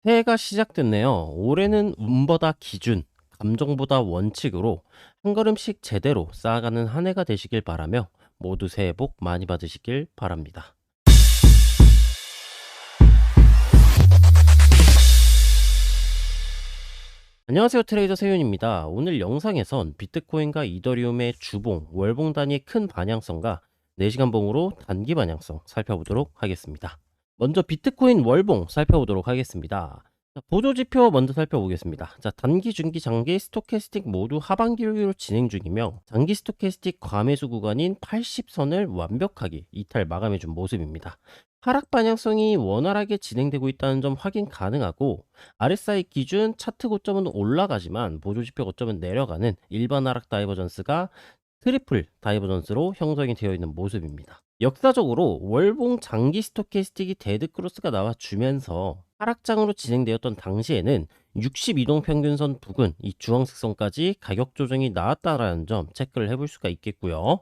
새해가 시작됐네요. 올해는 운보다 기준, 감정보다 원칙으로 한 걸음씩 제대로 쌓아가는 한 해가 되시길 바라며 모두 새해 복 많이 받으시길 바랍니다. 안녕하세요. 트레이더 세윤입니다. 오늘 영상에선 비트코인과 이더리움의 주봉, 월봉 단위의 큰 반향성과 4시간 봉으로 단기 반향성 살펴보도록 하겠습니다. 먼저 비트코인 월봉 살펴보도록 하겠습니다. 자, 보조지표 먼저 살펴보겠습니다. 자, 단기, 중기, 장기, 스토캐스틱 모두 하반기로 진행 중이며 장기 스토캐스틱 과매수 구간인 80선을 완벽하게 이탈 마감해준 모습입니다. 하락 반영성이 원활하게 진행되고 있다는 점 확인 가능하고 RSI 기준 차트 고점은 올라가지만 보조지표 고점은 내려가는 일반 하락 다이버전스가 트리플 다이버전스로 형성이 되어 있는 모습입니다. 역사적으로 월봉 장기 스토캐스틱이 데드크로스가 나와주면서 하락장으로 진행되었던 당시에는 62동 평균선 부근 이 주황색 선까지 가격 조정이 나왔다라는 점 체크를 해볼 수가 있겠고요.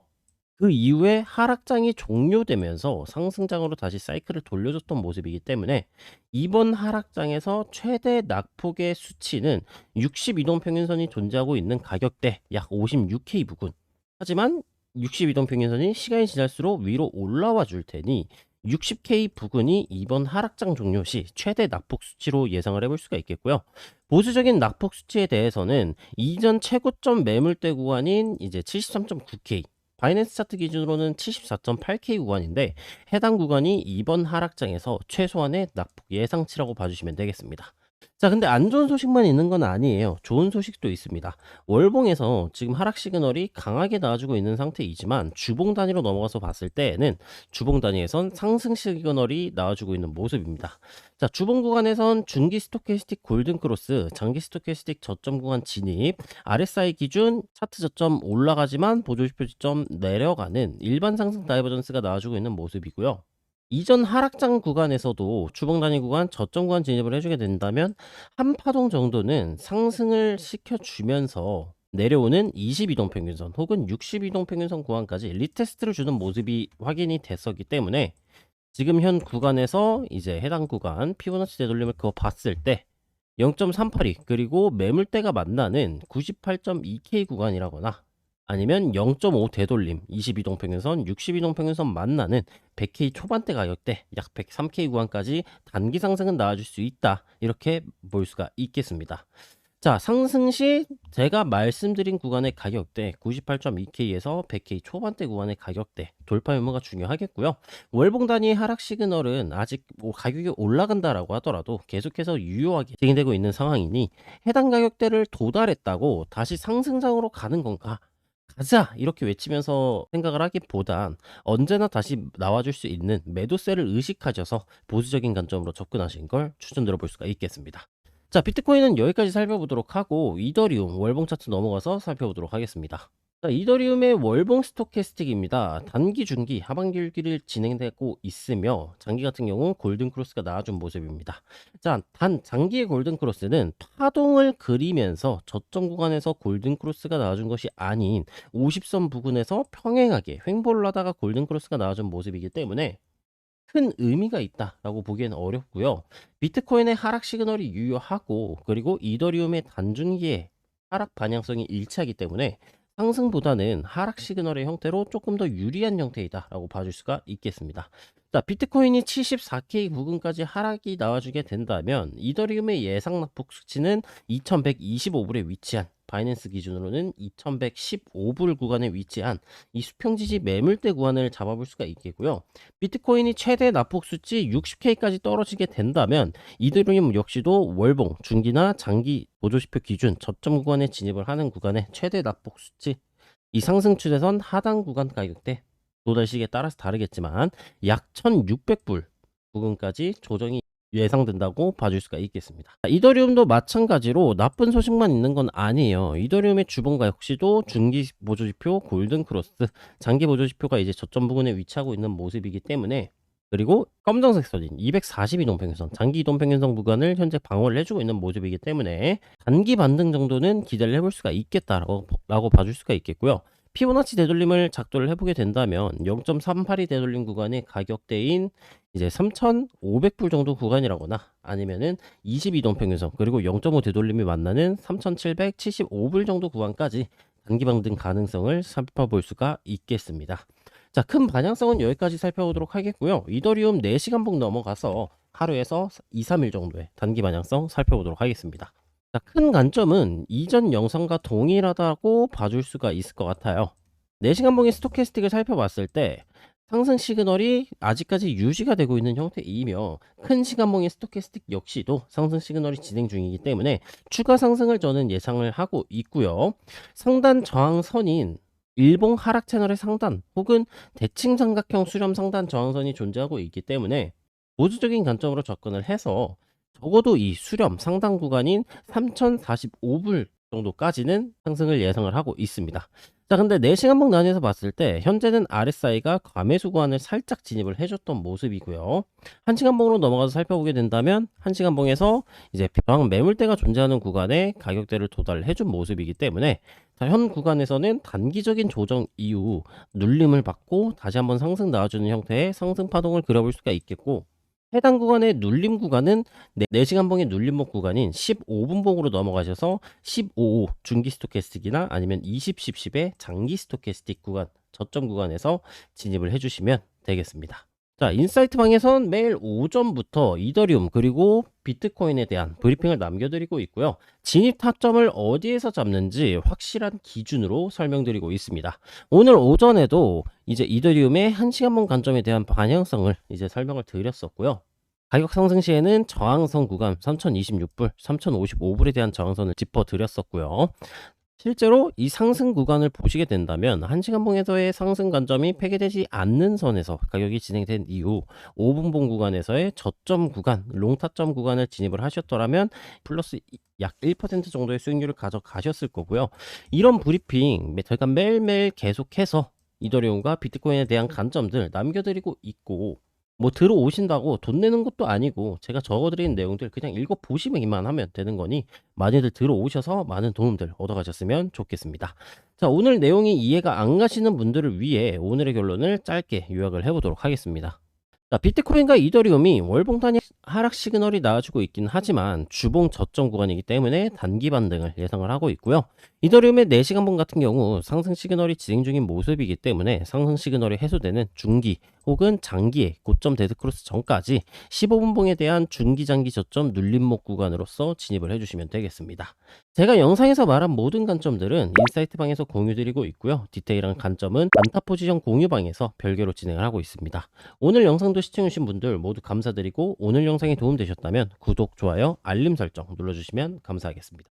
그 이후에 하락장이 종료되면서 상승장으로 다시 사이클을 돌려줬던 모습이기 때문에 이번 하락장에서 최대 낙폭의 수치는 62동 평균선이 존재하고 있는 가격대 약 56K 부근. 하지만 62동 평균선이 시간이 지날수록 위로 올라와 줄 테니 60K 부근이 이번 하락장 종료 시 최대 낙폭 수치로 예상을 해볼 수가 있겠고요. 보수적인 낙폭 수치에 대해서는 이전 최고점 매물대 구간인 이제 73.9K, 바이낸스 차트 기준으로는 74.8K 구간인데 해당 구간이 이번 하락장에서 최소한의 낙폭 예상치라고 봐주시면 되겠습니다. 자, 근데 안 좋은 소식만 있는 건 아니에요. 좋은 소식도 있습니다. 월봉에서 지금 하락 시그널이 강하게 나와주고 있는 상태이지만 주봉 단위로 넘어가서 봤을 때에는 주봉 단위에선 상승 시그널이 나와주고 있는 모습입니다. 자, 주봉 구간에선 중기 스토캐스틱 골든 크로스, 장기 스토캐스틱 저점 구간 진입, RSI 기준 차트 저점 올라가지만 보조지표 지점 내려가는 일반 상승 다이버전스가 나와주고 있는 모습이고요. 이전 하락장 구간에서도 주봉 단위 구간 저점 구간 진입을 해주게 된다면 한 파동 정도는 상승을 시켜주면서 내려오는 22동 평균선 혹은 62동 평균선 구간까지 리테스트를 주는 모습이 확인이 됐었기 때문에 지금 현 구간에서 이제 해당 구간 피보나치 되돌림을 그거 봤을 때 0.382 그리고 매물대가 만나는 98.2K 구간이라거나 아니면 0.5 되돌림 22동 평균선 62동 평균선 만나는 100K 초반대 가격대 약 103K 구간까지 단기 상승은 나와줄 수 있다, 이렇게 볼 수가 있겠습니다. 자, 상승 시 제가 말씀드린 구간의 가격대 98.2K에서 100K 초반대 구간의 가격대 돌파 유무가 중요하겠고요. 월봉 단위 하락 시그널은 아직 가격이 올라간다라고 하더라도 계속해서 유효하게 진행되고 있는 상황이니 해당 가격대를 도달했다고 다시 상승장으로 가는 건가? 가자! 이렇게 외치면서 생각을 하기보단 언제나 다시 나와줄 수 있는 매도세를 의식하셔서 보수적인 관점으로 접근하신 걸 추천드려 볼 수가 있겠습니다. 자, 비트코인은 여기까지 살펴보도록 하고 이더리움 월봉 차트 넘어가서 살펴보도록 하겠습니다. 자, 이더리움의 월봉 스토캐스틱입니다. 단기, 중기, 하반기를 진행되고 있으며 장기 같은 경우 골든 크로스가 나와준 모습입니다. 자, 단 장기의 골든 크로스는 파동을 그리면서 저점 구간에서 골든 크로스가 나와준 것이 아닌 50선 부근에서 평행하게 횡보를 하다가 골든 크로스가 나와준 모습이기 때문에 큰 의미가 있다라고 보기에는 어렵고요. 비트코인의 하락 시그널이 유효하고 그리고 이더리움의 단중기의 하락 반향성이 일치하기 때문에 상승보다는 하락 시그널의 형태로 조금 더 유리한 형태이다라고 봐줄 수가 있겠습니다. 자, 비트코인이 74K 부근까지 하락이 나와주게 된다면 이더리움의 예상 낙폭 수치는 2125불에 위치한 바이낸스 기준으로는 2115불 구간에 위치한 이 수평지지 매물대 구간을 잡아볼 수가 있겠고요. 비트코인이 최대 낙폭 수치 60K까지 떨어지게 된다면 이더리움 역시도 월봉, 중기나 장기 보조지표 기준 저점 구간에 진입을 하는 구간의 최대 낙폭 수치, 이 상승 추세선 하단 구간 가격대 도달 시기에 따라서 다르겠지만 약 1600불 부근까지 조정이 예상된다고 봐줄 수가 있겠습니다. 이더리움도 마찬가지로 나쁜 소식만 있는 건 아니에요. 이더리움의 주봉가 역시도 중기 보조지표 골든 크로스, 장기 보조지표가 이제 저점 부근에 위치하고 있는 모습이기 때문에, 그리고 검정색 써진 242동 평균선, 장기 이동 평균선 구간을 현재 방어를 해주고 있는 모습이기 때문에 단기 반등 정도는 기대를 해볼 수가 있겠다라고 봐줄 수가 있겠고요. 피보나치 되돌림을 작도를 해보게 된다면 0.38이 되돌림 구간의 가격대인 이제 3,500불 정도 구간이라거나 아니면은 22동 평균선 그리고 0.5 되돌림이 만나는 3,775불 정도 구간까지 단기 반등 가능성을 살펴볼 수가 있겠습니다. 자, 큰 반향성은 여기까지 살펴보도록 하겠고요. 이더리움 4시간 봉 넘어가서 하루에서 2, 3일 정도의 단기 반향성 살펴보도록 하겠습니다. 자, 큰 관점은 이전 영상과 동일하다고 봐줄 수가 있을 것 같아요. 4시간 봉의 스토캐스틱을 살펴봤을 때 상승 시그널이 아직까지 유지가 되고 있는 형태이며 큰 시간봉의 스토캐스틱 역시도 상승 시그널이 진행 중이기 때문에 추가 상승을 저는 예상을 하고 있고요. 상단 저항선인 일봉 하락 채널의 상단 혹은 대칭 삼각형 수렴 상단 저항선이 존재하고 있기 때문에 보수적인 관점으로 접근을 해서 적어도 이 수렴 상단 구간인 3,045불 정도까지는 상승을 예상을 하고 있습니다. 자, 근데 4시간 봉 단위에서 봤을 때 현재는 RSI가 과매수 구간을 살짝 진입을 해줬던 모습이고요. 1시간 봉으로 넘어가서 살펴보게 된다면 1시간 봉에서 이제 저항 매물대가 존재하는 구간에 가격대를 도달을 해준 모습이기 때문에 자, 현 구간에서는 단기적인 조정 이후 눌림을 받고 다시 한번 상승 나와주는 형태의 상승 파동을 그려볼 수가 있겠고, 해당 구간의 눌림 구간은 4시간 봉의 눌림목 구간인 15분 봉으로 넘어가셔서 15호 중기 스토캐스틱이나 아니면 20, 10, 10의 장기 스토캐스틱 구간, 저점 구간에서 진입을 해주시면 되겠습니다. 자, 인사이트 방에선 매일 오전부터 이더리움 그리고 비트코인에 대한 브리핑을 남겨드리고 있고요. 진입 타점을 어디에서 잡는지 확실한 기준으로 설명드리고 있습니다. 오늘 오전에도 이제 이더리움의 1시간 봉 관점에 대한 방향성을 이제 설명을 드렸었고요. 가격 상승 시에는 저항선 구간 3,026불, 3,055불에 대한 저항선을 짚어드렸었고요. 실제로 이 상승 구간을 보시게 된다면 1시간 봉에서의 상승 관점이 폐기되지 않는 선에서 가격이 진행된 이후 5분 봉 구간에서의 저점 구간, 롱타점 구간을 진입을 하셨더라면 플러스 약 1% 정도의 수익률을 가져가셨을 거고요. 이런 브리핑 저희가 매일매일 계속해서 이더리움과 비트코인에 대한 관점들 남겨드리고 있고, 뭐 들어오신다고 돈 내는 것도 아니고 제가 적어드린 내용들 그냥 읽어보시기만 하면 되는 거니 많이들 들어오셔서 많은 도움들 얻어가셨으면 좋겠습니다. 자, 오늘 내용이 이해가 안 가시는 분들을 위해 오늘의 결론을 짧게 요약을 해보도록 하겠습니다. 자, 비트코인과 이더리움이 월봉 단위 하락 시그널이 나와주고 있긴 하지만 주봉 저점 구간이기 때문에 단기 반등을 예상을 하고 있고요. 이더리움의 4시간 봉 같은 경우 상승 시그널이 진행 중인 모습이기 때문에 상승 시그널이 해소되는 중기 혹은 장기의 고점 데드크로스 전까지 15분 봉에 대한 중기 장기 저점 눌림목 구간으로서 진입을 해주시면 되겠습니다. 제가 영상에서 말한 모든 관점들은 인사이트 방에서 공유드리고 있고요. 디테일한 관점은 단타 포지션 공유 방에서 별개로 진행을 하고 있습니다. 오늘 영상도 시청해주신 분들 모두 감사드리고 오늘 영상이 도움되셨다면 구독, 좋아요, 알림 설정 눌러주시면 감사하겠습니다.